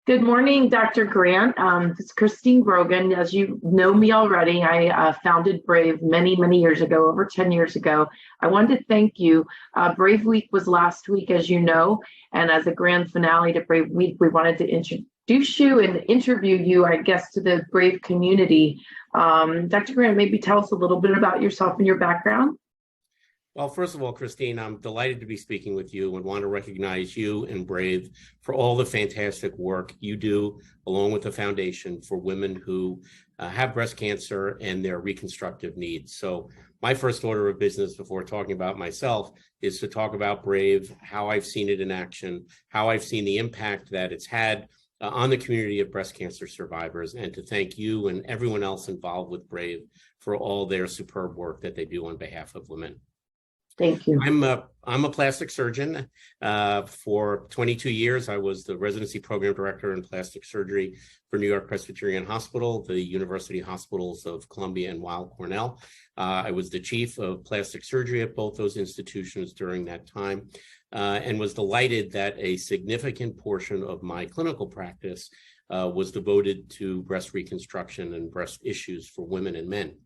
Good morning, Dr. Grant. It's Christine Grogan. As you know me already, I founded Brave many years ago, over 10 years ago. I wanted to thank you. Brave Week was last week, as you know, and as a grand finale to Brave Week, we wanted to introduce you and interview you, I guess, to the Brave community. Dr. Grant, maybe tell us a little bit about yourself and your background. Well, first of all, Christine, I'm delighted to be speaking with you and want to recognize you and Brave for all the fantastic work you do along with the foundation for women who have breast cancer and their reconstructive needs. So my first order of business before talking about myself is to talk about Brave, how I've seen it in action, how I've seen the impact that it's had on the community of breast cancer survivors, and to thank you and everyone else involved with Brave for all their superb work that they do on behalf of women. Thank you. I'm a plastic surgeon. For 22 years, I was the residency program director in plastic surgery for New York Presbyterian Hospital, the University Hospitals of Columbia and Weill Cornell. I was the chief of plastic surgery at both those institutions during that time, and was delighted that a significant portion of my clinical practice was devoted to breast reconstruction and breast issues for women and men.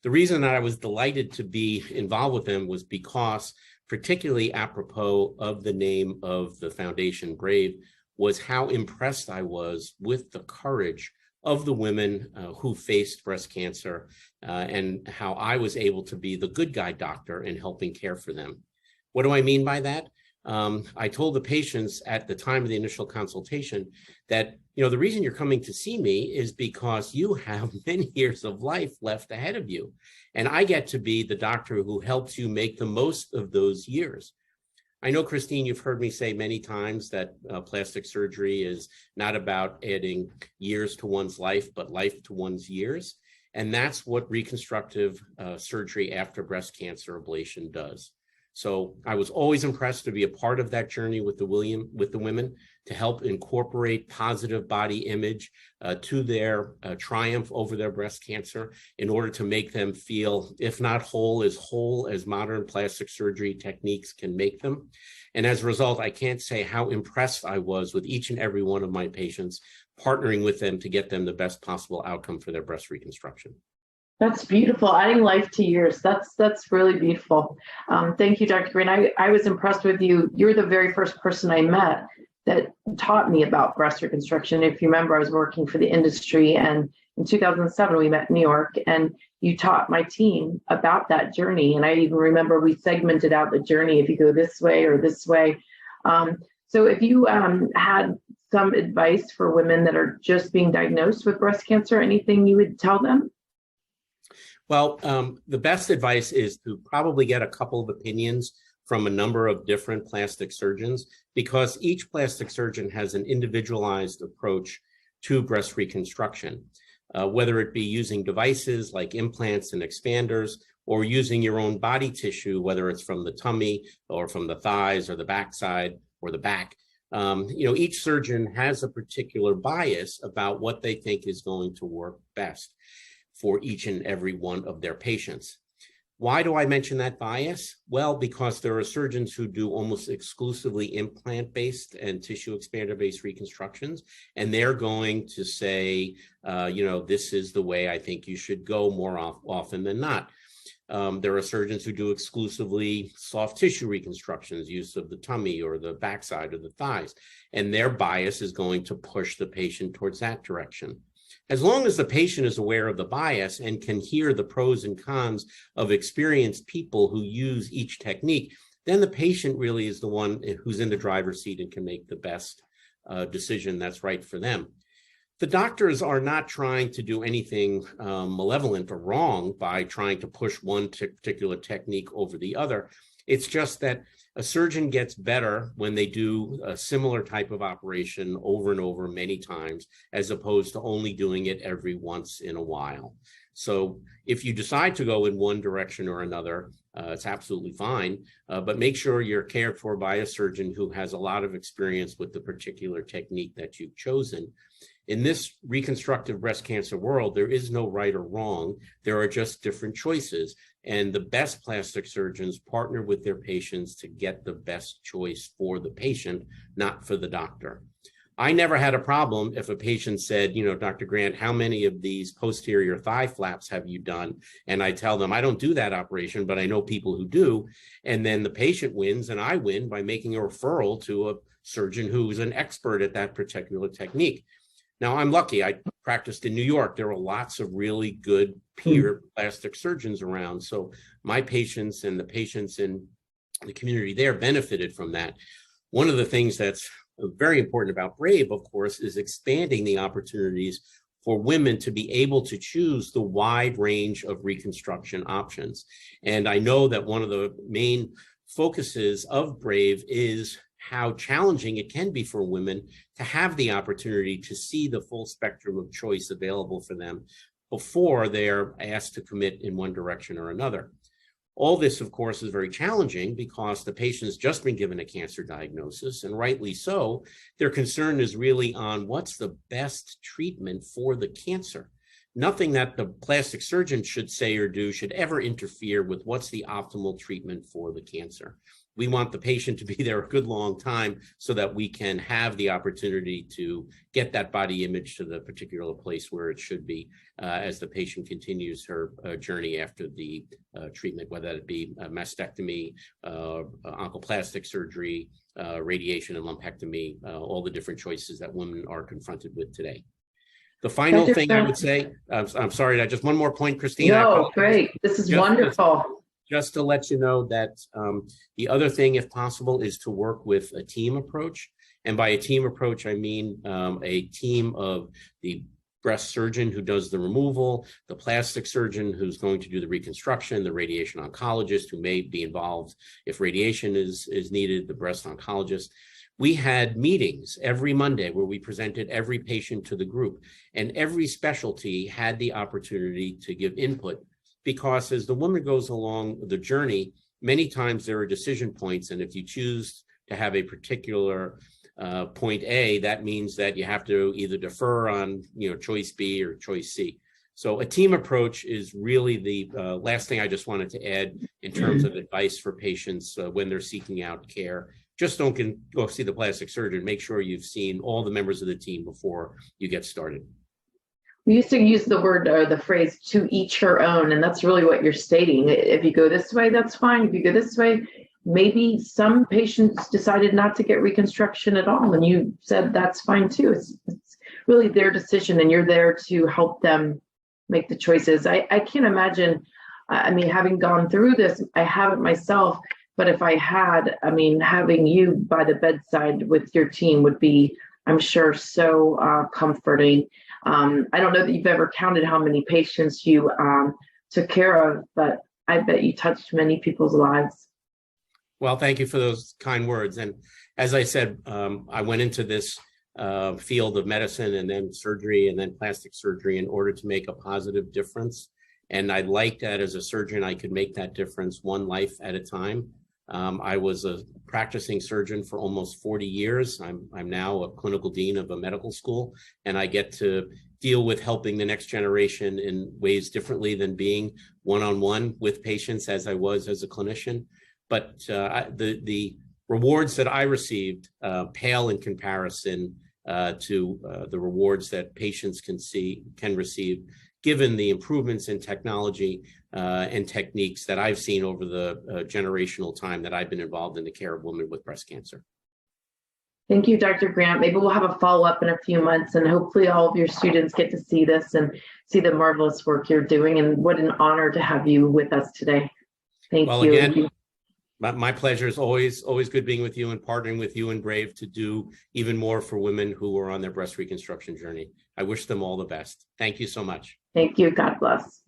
The reason that I was delighted to be involved with them was because, particularly apropos of the name of the foundation, Brave, was how impressed I was with the courage of the women who faced breast cancer and how I was able to be the good guy doctor in helping care for them. What do I mean by that? I told the patients at the time of the initial consultation that, the reason you're coming to see me is because you have many years of life left ahead of you. And I get to be the doctor who helps you make the most of those years. I know, Christine, you've heard me say many times that plastic surgery is not about adding years to one's life, but life to one's years. And that's what reconstructive surgery after breast cancer ablation does. So I was always impressed to be a part of that journey with the women to help incorporate positive body image to their triumph over their breast cancer in order to make them feel, if not whole as modern plastic surgery techniques can make them. And as a result, I can't say how impressed I was with each and every one of my patients, partnering with them to get them the best possible outcome for their breast reconstruction. That's beautiful. Adding life to years. That's really beautiful. Thank you, Dr. Green. I was impressed with you. You're the very first person I met that taught me about breast reconstruction. If you remember, I was working for the industry, and in 2007, we met in New York, and you taught my team about that journey. And I even remember we segmented out the journey, if you go this way or this way. So if you had some advice for women that are just being diagnosed with breast cancer, anything you would tell them? Well, the best advice is to probably get a couple of opinions from a number of different plastic surgeons, because each plastic surgeon has an individualized approach to breast reconstruction, whether it be using devices like implants and expanders, or using your own body tissue, whether it's from the tummy or from the thighs or the backside or the back. Each surgeon has a particular bias about what they think is going to work best for each and every one of their patients. Why do I mention that bias? Well, because there are surgeons who do almost exclusively implant-based and tissue expander-based reconstructions, and they're going to say, this is the way I think you should go more often than not. There are surgeons who do exclusively soft tissue reconstructions, use of the tummy or the backside of the thighs, and their bias is going to push the patient towards that direction. As long as the patient is aware of the bias and can hear the pros and cons of experienced people who use each technique, then the patient really is the one who's in the driver's seat and can make the best decision that's right for them. The doctors are not trying to do anything malevolent or wrong by trying to push one particular technique over the other. It's just that a surgeon gets better when they do a similar type of operation over and over many times, as opposed to only doing it every once in a while. So if you decide to go in one direction or another, it's absolutely fine, but make sure you're cared for by a surgeon who has a lot of experience with the particular technique that you've chosen. In this reconstructive breast cancer world, there is no right or wrong. There are just different choices. And the best plastic surgeons partner with their patients to get the best choice for the patient, not for the doctor. I never had a problem if a patient said, Dr. Grant, how many of these posterior thigh flaps have you done? And I tell them, I don't do that operation, but I know people who do. And then the patient wins and I win by making a referral to a surgeon who's an expert at that particular technique. Now, I'm lucky. I practiced in New York. There were lots of really good peer plastic surgeons around. So my patients and the patients in the community there benefited from that. One of the things that's very important about Brave, of course, is expanding the opportunities for women to be able to choose the wide range of reconstruction options. And I know that one of the main focuses of Brave is how challenging it can be for women to have the opportunity to see the full spectrum of choice available for them before they're asked to commit in one direction or another. All this, of course, is very challenging because the patient's just been given a cancer diagnosis, and rightly so. Their concern is really on what's the best treatment for the cancer. Nothing that the plastic surgeon should say or do should ever interfere with what's the optimal treatment for the cancer. We want the patient to be there a good long time so that we can have the opportunity to get that body image to the particular place where it should be as the patient continues her journey after the treatment, whether it be a mastectomy, oncoplastic surgery, radiation and lumpectomy, all the different choices that women are confronted with today. The final thing I would say, I'm sorry, just one more point, Christine. No, great. This is wonderful. Just to let you know that the other thing, if possible, is to work with a team approach. And by a team approach, I mean a team of the breast surgeon who does the removal, the plastic surgeon who's going to do the reconstruction, the radiation oncologist who may be involved if radiation is needed, the breast oncologist. We had meetings every Monday where we presented every patient to the group, and every specialty had the opportunity to give input. Because as the woman goes along the journey, many times there are decision points. And if you choose to have a particular point A, that means that you have to either defer on choice B or choice C. So a team approach is really the last thing I just wanted to add in terms of advice for patients when they're seeking out care. Just don't go see the plastic surgeon. Make sure you've seen all the members of the team before you get started. We used to use the word or the phrase "to each her own," and that's really what you're stating. If you go this way, that's fine. If you go this way, maybe some patients decided not to get reconstruction at all, and you said that's fine too. It's really their decision, and you're there to help them make the choices. I can't imagine, I mean, having gone through this, I haven't myself, but if I had, I mean, having you by the bedside with your team would be, I'm sure, so comforting. I don't know that you've ever counted how many patients you took care of, but I bet you touched many people's lives. Well, thank you for those kind words. And as I said, I went into this field of medicine and then surgery and then plastic surgery in order to make a positive difference. And I liked that as a surgeon, I could make that difference one life at a time. I was a practicing surgeon for almost 40 years. I'm now a clinical dean of a medical school, and I get to deal with helping the next generation in ways differently than being one-on-one with patients as I was as a clinician. But the rewards that I received pale in comparison to the rewards that patients can receive, given the improvements in technology and techniques that I've seen over the generational time that I've been involved in the care of women with breast cancer. Thank you, Dr. Grant. Maybe we'll have a follow-up in a few months, and hopefully all of your students get to see this and see the marvelous work you're doing. And what an honor to have you with us today. Thank you. Again, my pleasure. Is always good being with you and partnering with you and Brave to do even more for women who are on their breast reconstruction journey. I wish them all the best. Thank you so much. Thank you. God bless.